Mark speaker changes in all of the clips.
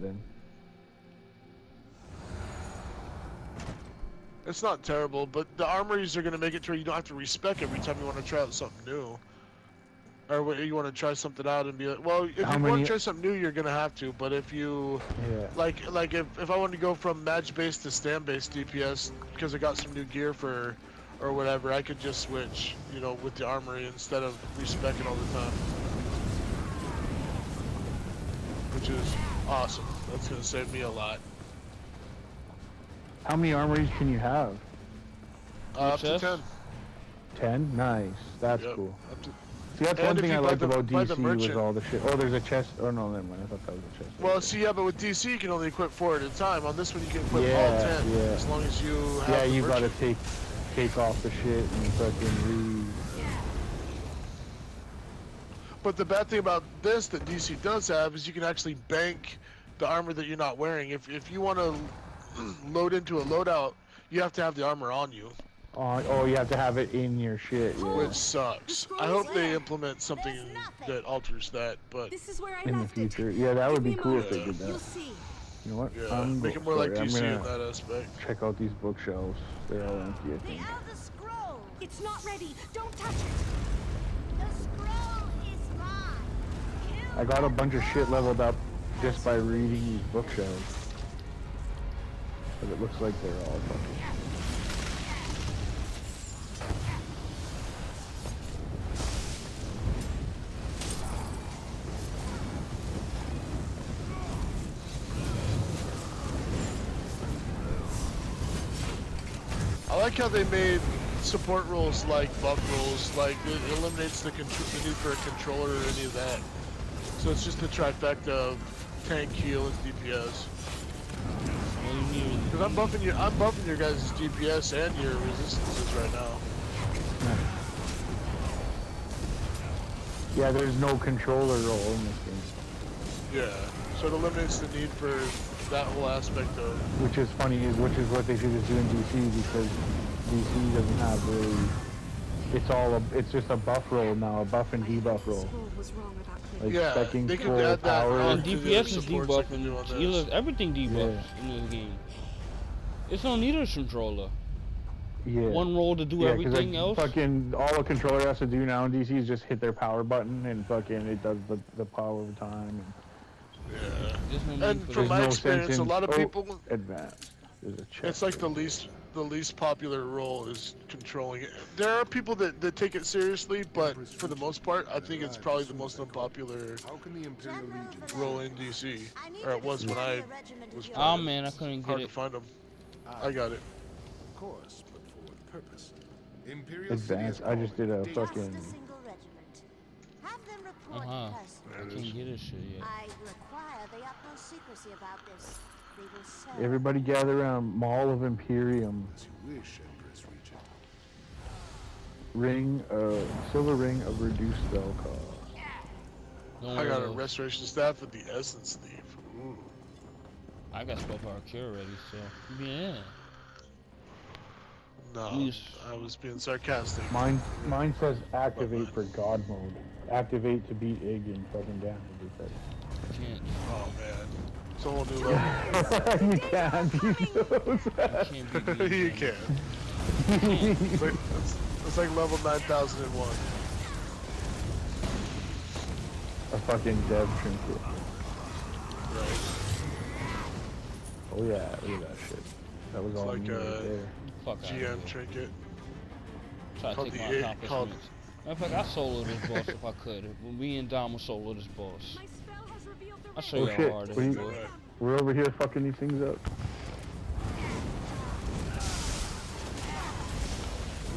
Speaker 1: then.
Speaker 2: It's not terrible, but the armories are gonna make it to where you don't have to respec every time you want to try out something new. Or you want to try something out and be like, well, if you want to try something new, you're gonna have to. But if you, like if I wanted to go from match-based to stand-based DPS because I got some new gear for, or whatever, I could just switch, you know, with the armory instead of respecing all the time, which is awesome. That's gonna save me a lot.
Speaker 1: How many armories can you have?
Speaker 2: Up to 10.
Speaker 1: 10? Nice. That's cool. See, that's one thing I liked about DC was all the shit. Oh, there's a chest. Oh, no, never mind. I thought that was a chest.
Speaker 2: Well, see, yeah, but with DC, you can only equip 4 at a time. On this one, you can equip all 10, as long as you have
Speaker 1: the you gotta take off the shit and fucking read.
Speaker 2: But the bad thing about this that DC does have is you can actually bank the armor that you're not wearing. If you want to load into a loadout, you have to have the armor on you.
Speaker 1: Oh, you have to have it in your shit,
Speaker 2: which sucks. I hope they implement something that alters that, but
Speaker 1: in the future, yeah, that would be cool if they did that. You know what?
Speaker 2: Yeah, make it more like DC in that aspect.
Speaker 1: Check out these bookshelves. They're all empty, I think.
Speaker 3: It's not ready. Don't touch it. The scroll is mine.
Speaker 1: I got a bunch of shit leveled up just by reading these bookshelves. But it looks like they're all fucking.
Speaker 2: I like how they made support roles like buff roles, like it eliminates the need for a controller or any of that. So it's just a trifecta of tank, heal, and DPS. Because I'm buffing your guys' DPS and your resistances right now.
Speaker 1: Yeah, there's no controller role in this game.
Speaker 2: Yeah, so it eliminates the need for that whole aspect of.
Speaker 1: Which is funny, which is what they should just do in DC, because DC doesn't have really. It's just a buff roll now, a buff and debuff roll. Like
Speaker 2: they could add that.
Speaker 4: And DPS is debuff and healers, everything debuffs in this game. It's no need a controller.
Speaker 1: Yeah.
Speaker 4: One roll to do everything
Speaker 1: like,
Speaker 4: else.
Speaker 1: Fucking all a controller has to do now in DC is just hit their power button and fucking it does the power over time. And
Speaker 2: yeah. And from my experience, a lot of people.
Speaker 1: Advanced. There's a chest.
Speaker 2: It's like the least popular role is controlling it. There are people that take it seriously, but for the most part, I think it's probably the most unpopular role in DC, or it was when I was.
Speaker 4: Oh man, I couldn't get it.
Speaker 2: Hard to find them. I got it.
Speaker 5: Of course, but for what purpose?
Speaker 1: Advanced. I just did a fucking.
Speaker 4: I can't get this shit yet.
Speaker 3: I require the utmost secrecy about this.
Speaker 1: Everybody gather around Mall of Imperium. Ring, silver ring of reduced spell cost.
Speaker 2: I got a restoration staff with the essence thief. Ooh.
Speaker 4: I got spell power cure already, so yeah.
Speaker 2: No, I was being sarcastic.
Speaker 1: Mine says activate for God mode. Activate to beat Ig in fucking damage.
Speaker 4: Can't.
Speaker 2: Oh man. It's a whole new level.
Speaker 1: You can't beat those.
Speaker 2: You can. It's like level 9001.
Speaker 1: A fucking dev trinket.
Speaker 2: Right.
Speaker 1: Oh yeah, look at that shit. That was all
Speaker 2: like
Speaker 1: right there.
Speaker 4: Fuck
Speaker 2: GM trinket.
Speaker 4: Try to take my accomplishments. Matter of fact, I solo this boss if I could. When me and Dom will solo this boss. I'll show you how hard it is.
Speaker 1: We're over here fucking these things up.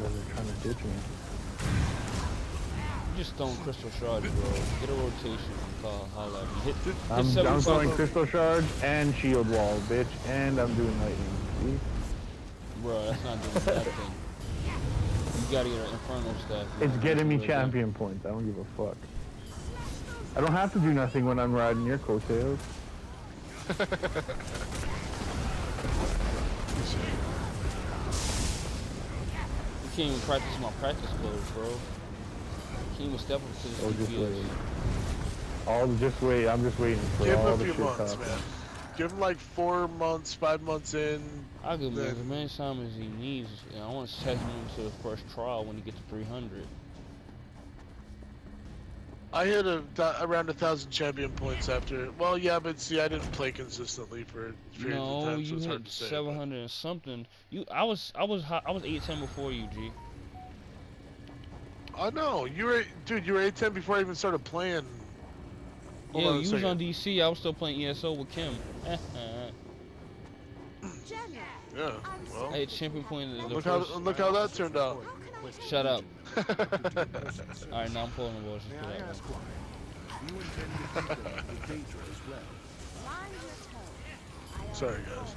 Speaker 1: They're trying to ditch me.
Speaker 4: You just throwing crystal shards, bro. Get a rotation. Holla at me. Hit
Speaker 1: I'm throwing crystal shards and shield wall, bitch, and I'm doing lightning. See?
Speaker 4: Bro, that's not doing that thing. You gotta get an Inferno staff.
Speaker 1: It's getting me champion points. I don't give a fuck. I don't have to do nothing when I'm riding your coattails.
Speaker 4: You can't even practice my practice clothes, bro. You can't even step up to the
Speaker 1: just wait. Just wait. I'm just waiting for all the shit to happen.
Speaker 2: Give him like 4 months, 5 months in.
Speaker 4: I'll give him as many time as he needs. And I want to test him into the first trial when he gets to 300.
Speaker 2: I hit around 1,000 champion points after. Well, yeah, but see, I didn't play consistently for periods of time, so
Speaker 4: you
Speaker 2: it's hard
Speaker 4: hit
Speaker 2: to say.
Speaker 4: 700 and something. I was 810 before you, G.
Speaker 2: I know you were, dude. You were 810 before I even started playing. Hold
Speaker 4: Yeah,
Speaker 2: on a
Speaker 4: you was on
Speaker 2: second.
Speaker 4: DC. I was still playing ESO with Kim.
Speaker 2: Yeah. Well,
Speaker 4: Hey, champion point in the
Speaker 2: look
Speaker 4: first.
Speaker 2: how that turned out.
Speaker 4: Shut up. Alright, now I'm pulling the bullshit.
Speaker 5: May I ask why? You intend to keep them with Daedra as well.
Speaker 2: Sorry, guys.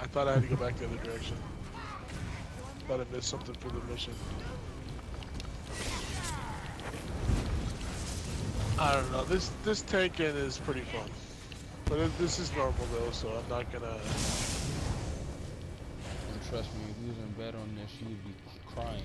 Speaker 2: I thought I had to go back the other direction. Thought I missed something for the mission. I don't know. This tanking is pretty fun, but this is normal though, so I'm not gonna.
Speaker 4: And trust me, if you was in bed on this, you'd be crying.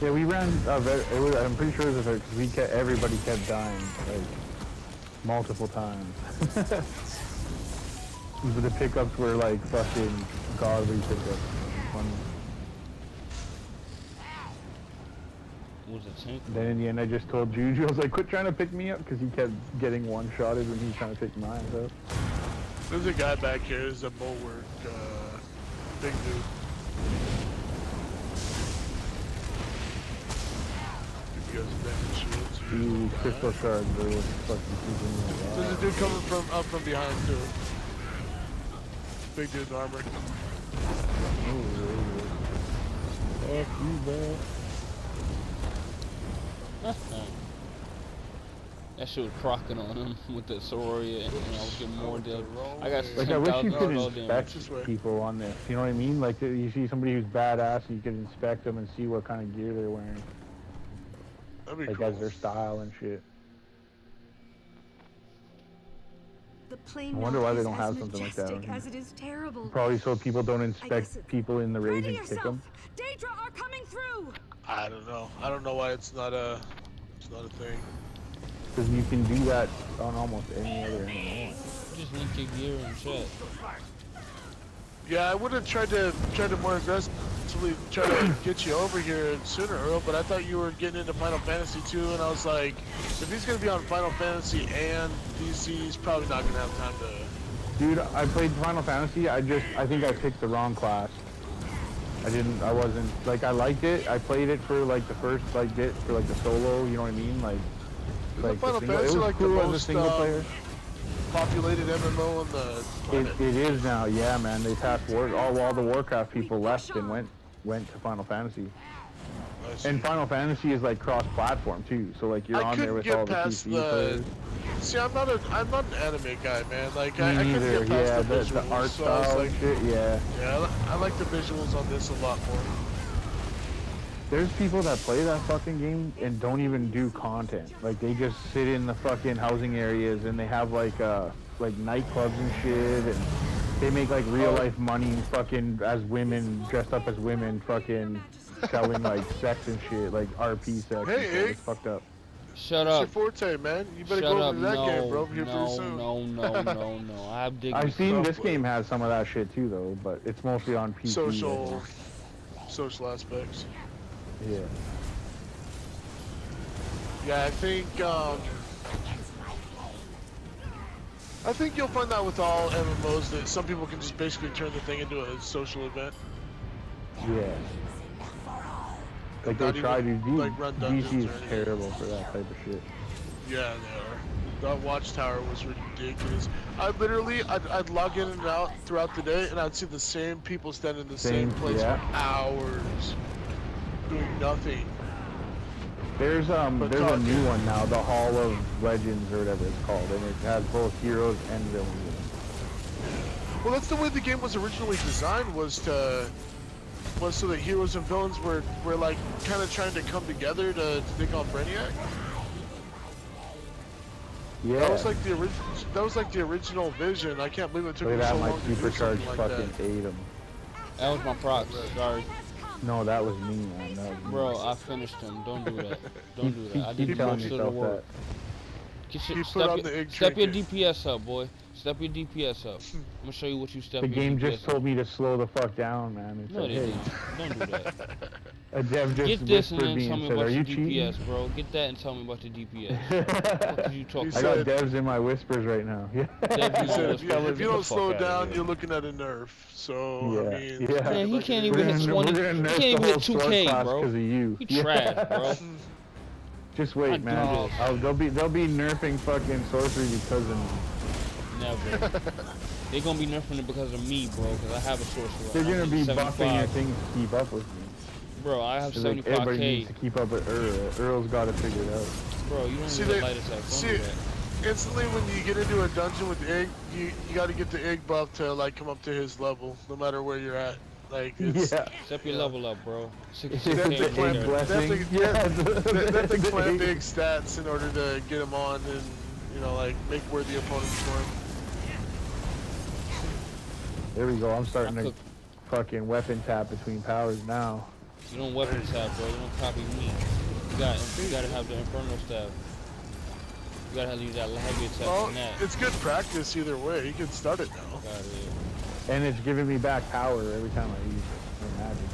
Speaker 1: Yeah, we ran. I'm pretty sure it was because everybody kept dying like multiple times. But the pickups were like fucking godly pickups. Funny.
Speaker 4: Was it tank?
Speaker 1: Then in the end, I just told Juju, I was like, quit trying to pick me up, because he kept getting one-shotted when he was trying to pick mine up.
Speaker 2: There's a guy back here. There's a bulwark, big dude. If you guys have shields,
Speaker 1: The crystal shards are what's fucking keeping me alive.
Speaker 2: there's a dude coming up from behind too. Big dude in armor.
Speaker 1: Fuck you, bro.
Speaker 4: That shit was procking on him with the Sororia, and I was getting more deal. I got
Speaker 1: Like, I wish you could
Speaker 4: 10,000
Speaker 1: inspect
Speaker 4: damage.
Speaker 1: people on this, you know what I mean? Like, you see somebody who's badass, you can inspect them and see what kind of gear they're wearing.
Speaker 2: That'd be
Speaker 1: Like,
Speaker 2: cool.
Speaker 1: as their style and shit. I wonder why they don't have something like that on here.
Speaker 3: As it is terrible.
Speaker 1: Probably so people don't
Speaker 3: guess
Speaker 1: inspect
Speaker 3: it-
Speaker 1: people in the raid
Speaker 3: Ready
Speaker 1: and kick
Speaker 3: yourself.
Speaker 1: them.
Speaker 3: Daedra are coming through.
Speaker 2: I don't know. I don't know why it's not a thing.
Speaker 1: Because you can do that on almost any other MMO.
Speaker 4: Just link your gear and shit.
Speaker 2: Yeah, I would have tried to more aggressively try to get you over here sooner, Earl, but I thought you were getting into Final Fantasy 2, and I was like, if he's gonna be on Final Fantasy and DC, he's probably not gonna have time to.
Speaker 1: Dude, I played Final Fantasy, I think I picked the wrong class. I wasn't, like, I liked it, I played it for, like, the first, like, bit, for, like, the solo, you know what I mean? Like
Speaker 2: Isn't Final
Speaker 1: it
Speaker 2: Fantasy
Speaker 1: was
Speaker 2: like
Speaker 1: cool
Speaker 2: the
Speaker 1: as a
Speaker 2: most
Speaker 1: single player.
Speaker 2: populated MMO on the planet?
Speaker 1: It is now, yeah, man. They passed all the Warcraft people left and went to Final Fantasy.
Speaker 2: I see.
Speaker 1: And Final Fantasy is like cross-platform too, so like you're
Speaker 2: I
Speaker 1: on there
Speaker 2: couldn't
Speaker 1: with
Speaker 2: get
Speaker 1: all the
Speaker 2: past
Speaker 1: PC players.
Speaker 2: See, I'm not an anime guy, man. Like
Speaker 1: Me
Speaker 2: I couldn't
Speaker 1: neither.
Speaker 2: get past
Speaker 1: Yeah,
Speaker 2: the visuals.
Speaker 1: the art
Speaker 2: so I was
Speaker 1: style
Speaker 2: like,
Speaker 1: and shit. Yeah.
Speaker 2: yeah, I like the visuals on this a lot more.
Speaker 1: There's people that play that fucking game and don't even do content. Like they just sit in the fucking housing areas and they have like nightclubs and shit, and they make like real life money fucking as women, dressed up as women, fucking selling like sex and shit, like RP sex.
Speaker 2: Hey,
Speaker 1: and shit.
Speaker 2: Ig.
Speaker 1: It's fucked up.
Speaker 4: Shut
Speaker 2: It's your
Speaker 4: up.
Speaker 2: forte, man. You better
Speaker 4: Shut
Speaker 2: go
Speaker 4: up.
Speaker 2: over to that game, bro.
Speaker 4: No,
Speaker 2: Here pretty soon.
Speaker 4: no. I have dignity.
Speaker 1: I've seen this game has some of that shit too though, but it's mostly on PC.
Speaker 2: Social aspects.
Speaker 1: Yeah.
Speaker 2: Yeah, I think you'll find that with all MMOs that some people can just basically turn the thing into a social event.
Speaker 1: Yeah. Like they
Speaker 2: Not
Speaker 1: try to
Speaker 2: even,
Speaker 1: do.
Speaker 2: like, run dungeons
Speaker 1: DC
Speaker 2: or
Speaker 1: is
Speaker 2: anything.
Speaker 1: terrible for that type of shit.
Speaker 2: Yeah, they are. That watchtower was ridiculous. I'd log in and out throughout the day, and I'd see the same people standing in the same place
Speaker 1: yeah.
Speaker 2: for hours, doing nothing.
Speaker 1: There's a
Speaker 2: But
Speaker 1: new one now, the Hall of Legends or whatever it's called, and it has both heroes and villains in it.
Speaker 2: Well, that's the way the game was originally designed, was so that heroes and villains were like kind of trying to come together to take on Brainiac.
Speaker 1: Yeah.
Speaker 2: That was like the original vision. I can't believe it took
Speaker 1: Look
Speaker 2: me
Speaker 1: at
Speaker 2: so
Speaker 1: that, my
Speaker 2: long to do
Speaker 1: supercharged
Speaker 2: something like
Speaker 1: fucking
Speaker 2: that.
Speaker 1: ate him.
Speaker 4: That was my proc. Sorry.
Speaker 1: No, that was me, man. That was me.
Speaker 4: Bro, I finished him. Don't do that. Don't do that. I did
Speaker 1: Keep
Speaker 4: most
Speaker 1: telling
Speaker 4: of the
Speaker 1: yourself
Speaker 4: work. Step your DPS up, boy. Step your DPS up. I'm gonna show you what you step
Speaker 1: The
Speaker 4: your
Speaker 1: game
Speaker 4: DPS
Speaker 1: just
Speaker 4: up.
Speaker 1: told me to slow the fuck down, man. It
Speaker 4: No,
Speaker 1: said,
Speaker 4: they
Speaker 1: hey.
Speaker 4: didn't. Don't do that.
Speaker 1: A dev just
Speaker 4: Get this and
Speaker 1: whispered
Speaker 4: then
Speaker 1: me
Speaker 4: tell
Speaker 1: and
Speaker 4: me
Speaker 1: said,
Speaker 4: about
Speaker 1: are
Speaker 4: your
Speaker 1: you
Speaker 4: DPS,
Speaker 1: cheating?
Speaker 4: bro. Get that and tell me about your DPS. What you talking
Speaker 2: He
Speaker 1: I
Speaker 4: about?
Speaker 1: got devs in my whispers right now. Yeah.
Speaker 4: Dev,
Speaker 2: He said,
Speaker 4: Get
Speaker 2: if you
Speaker 4: the
Speaker 2: don't
Speaker 4: fuck
Speaker 2: slow
Speaker 4: outta
Speaker 2: down,
Speaker 4: here.
Speaker 2: you're looking at a nerf. So,
Speaker 1: Yeah,
Speaker 2: I mean,
Speaker 1: yeah.
Speaker 2: take it
Speaker 4: Man, he
Speaker 2: like
Speaker 4: can't
Speaker 2: it
Speaker 4: even
Speaker 2: is.
Speaker 4: hit 20.
Speaker 1: We're gonna
Speaker 4: He
Speaker 1: nerf
Speaker 4: can't
Speaker 1: the
Speaker 4: even
Speaker 1: whole
Speaker 4: hit
Speaker 1: sword
Speaker 4: 2K,
Speaker 1: class
Speaker 4: bro.
Speaker 1: because of you.
Speaker 4: He
Speaker 1: Yeah.
Speaker 4: trash, bro.
Speaker 1: Just wait,
Speaker 4: I do
Speaker 1: man.
Speaker 4: this.
Speaker 1: They'll be nerfing fucking sorcery because of me.
Speaker 4: Never. They're gonna be nerfing it because of me, bro. Because I have a sorcerer.
Speaker 1: They're gonna
Speaker 4: I'm
Speaker 1: be
Speaker 4: hitting
Speaker 1: buffing your
Speaker 4: 75.
Speaker 1: things to keep up with me.
Speaker 4: Bro, I have
Speaker 1: 'Cause, like, everybody
Speaker 4: 75k.
Speaker 1: needs to keep up with Earl. Earl's got to figure it out.
Speaker 4: Bro, you don't
Speaker 2: See,
Speaker 4: need to
Speaker 2: they-
Speaker 4: light us up. Don't
Speaker 2: see-
Speaker 4: do that.
Speaker 2: Instantly, when you get into a dungeon with egg, you got to get the egg buff to like come up to his level, no matter where you're at. Like, it's,
Speaker 1: Yeah.
Speaker 4: Step your level up, bro.
Speaker 2: They
Speaker 4: 66k.
Speaker 2: have to
Speaker 1: It's an
Speaker 2: clamp-
Speaker 1: egg
Speaker 2: they have to-
Speaker 1: blessing.
Speaker 2: they
Speaker 1: Yeah.
Speaker 2: have to clamp
Speaker 1: egg.
Speaker 2: egg stats in order to get him on and, you know, like, make worthy opponents for him.
Speaker 1: There we go. I'm starting
Speaker 4: I
Speaker 1: to
Speaker 4: cook-
Speaker 1: fucking weapon tap between powers now.
Speaker 4: You don't weapon tap, bro. You don't copy me. You gotta have the Inferno staff. You gotta use that heavy attack
Speaker 2: Well,
Speaker 4: and that.
Speaker 2: it's good practice either way. You can start it now.
Speaker 4: Got it.
Speaker 1: And it's giving me back power every time I use it. For magic,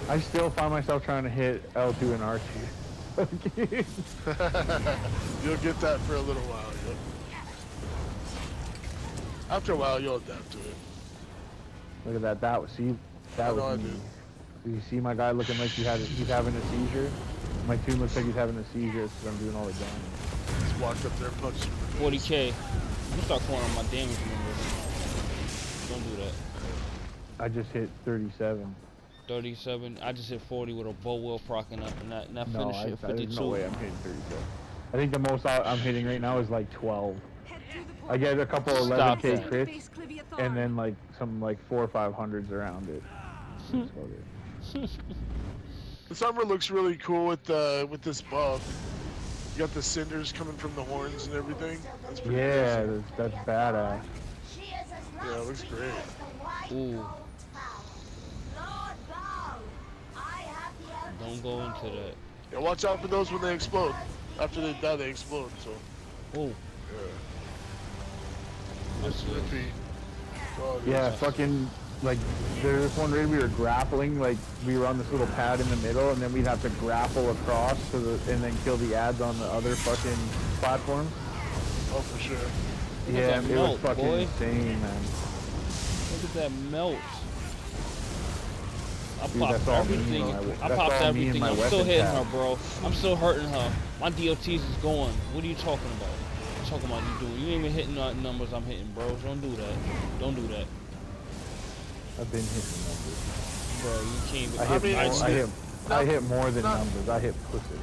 Speaker 1: though. I still find myself trying to hit L2 and R2.
Speaker 2: You'll get that for a little while. Yep. After a while, you'll adapt to it.
Speaker 1: Look at that. That was me.
Speaker 2: I do.
Speaker 1: Do you see my guy looking like he's having a seizure? My tune looks like he's having a seizure because I'm doing all the damage.
Speaker 2: Just walk up there and punch him.
Speaker 4: 40k. I'm gonna start calling on my damage numbers. Don't do that.
Speaker 1: I just hit 37.
Speaker 4: 37. I just hit 40 with a bow wheel procking up, and that
Speaker 1: No,
Speaker 4: finish
Speaker 1: I,
Speaker 4: at
Speaker 1: there's
Speaker 4: 52.
Speaker 1: no way I'm hitting 37. I think the most I'm hitting right now is like 12. I get a couple of
Speaker 4: Stop
Speaker 1: 11k
Speaker 4: that.
Speaker 1: crits, and then like some like 4 or 500s around it. That's about it.
Speaker 2: This armor looks really cool with this buff. You got the cinders coming from the horns and everything. That's pretty
Speaker 1: Yeah,
Speaker 2: crazy.
Speaker 1: that's badass.
Speaker 2: Yeah, it looks great.
Speaker 4: Ooh. Don't go into that.
Speaker 2: Yeah, watch out for those when they explode. After they die, they explode. So.
Speaker 4: Ooh.
Speaker 2: Just repeat. Oh,
Speaker 1: Yeah, fucking, like, there's this one raid we were grappling, like, we were on this little pad in the middle, and then we'd have to grapple across and then kill the ads on the other fucking platforms.
Speaker 2: Oh, for sure.
Speaker 4: Look
Speaker 1: Yeah,
Speaker 4: at that
Speaker 1: it
Speaker 4: melt,
Speaker 1: was fucking
Speaker 4: boy.
Speaker 1: insane, man.
Speaker 4: Look at that melt. I
Speaker 1: Dude,
Speaker 4: popped
Speaker 1: that's all me
Speaker 4: everything.
Speaker 1: and my-
Speaker 4: I
Speaker 1: that's
Speaker 4: popped
Speaker 1: all me and
Speaker 4: everything.
Speaker 1: my
Speaker 4: I'm still
Speaker 1: weapon
Speaker 4: hitting
Speaker 1: tap.
Speaker 4: her, bro. I'm still hurting her. My DOTs is going. What are you talking about? Talking about you doing? You ain't even hitting the numbers I'm hitting, bro. Don't do that. Don't do that,
Speaker 1: I've been hitting numbers.
Speaker 4: bro. You can't.
Speaker 1: I hit,
Speaker 2: mean,
Speaker 1: more,
Speaker 2: it's-
Speaker 1: I hit more than
Speaker 2: not-
Speaker 1: numbers. I hit pussy.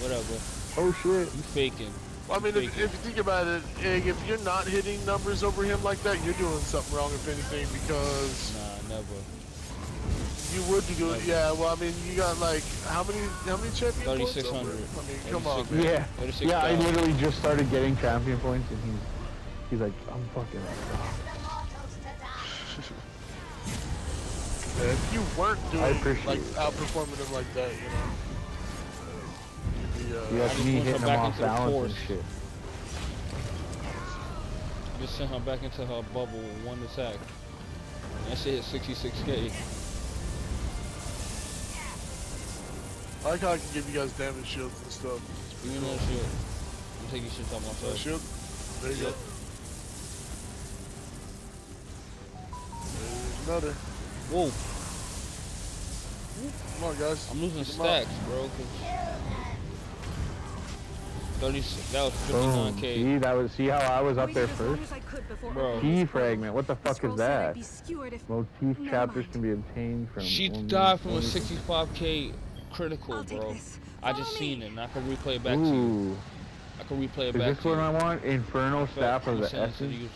Speaker 4: Whatever.
Speaker 1: Oh shit.
Speaker 4: You faking.
Speaker 2: Well, I mean, if you think about it, Egg, if you're not hitting numbers over him like that, you're doing something wrong, if anything, because
Speaker 4: Nah, never.
Speaker 2: you would be doing. Yeah, well, I mean, you got like how many champion points?
Speaker 4: 3,600.
Speaker 2: Over it? I mean, come on, man.
Speaker 1: Yeah.
Speaker 4: 36,000.
Speaker 1: Yeah, I literally just started getting champion points, and he's like, I'm fucking.
Speaker 2: Yeah, if you weren't
Speaker 1: I
Speaker 2: doing
Speaker 1: appreciate
Speaker 2: like
Speaker 1: it.
Speaker 2: outperforming him like that, you know. You'd be,
Speaker 1: You
Speaker 4: I
Speaker 1: have
Speaker 4: just
Speaker 1: me
Speaker 4: went
Speaker 1: hitting
Speaker 4: her
Speaker 1: him
Speaker 4: back
Speaker 1: off
Speaker 4: into the
Speaker 1: balance and
Speaker 4: force.
Speaker 1: shit.
Speaker 4: Just sent her back into her bubble with one attack. That shit hit 66k.
Speaker 2: I like how I can give you guys damage shields and stuff.
Speaker 4: Give me another shield. I'm taking shit off myself.
Speaker 2: Shield. There you go. There's another.
Speaker 4: Whoa,
Speaker 2: Come on, guys.
Speaker 4: I'm losing
Speaker 2: Keep 'em up.
Speaker 4: stacks, bro. 36. That was
Speaker 1: Boom.
Speaker 4: 59k.
Speaker 1: See, see how I was up there first?
Speaker 4: Bro.
Speaker 1: Key fragment. What the fuck is that? Motif
Speaker 3: Never
Speaker 1: chapters
Speaker 3: mind.
Speaker 1: can be obtained from.
Speaker 4: She
Speaker 1: only-
Speaker 4: died from a
Speaker 1: only-
Speaker 4: 65k critical,
Speaker 3: I'll take
Speaker 4: bro.
Speaker 3: this.
Speaker 4: I just
Speaker 3: Follow
Speaker 4: seen
Speaker 3: me.
Speaker 4: it, and I can replay it back to you.
Speaker 1: Ooh.
Speaker 4: I can replay it
Speaker 1: Is
Speaker 4: back
Speaker 1: this
Speaker 4: to
Speaker 1: what
Speaker 4: you.
Speaker 1: I want? Infernal
Speaker 4: Felt
Speaker 1: staff of
Speaker 4: kinda
Speaker 1: the
Speaker 4: sent it to the
Speaker 1: essence.
Speaker 4: user.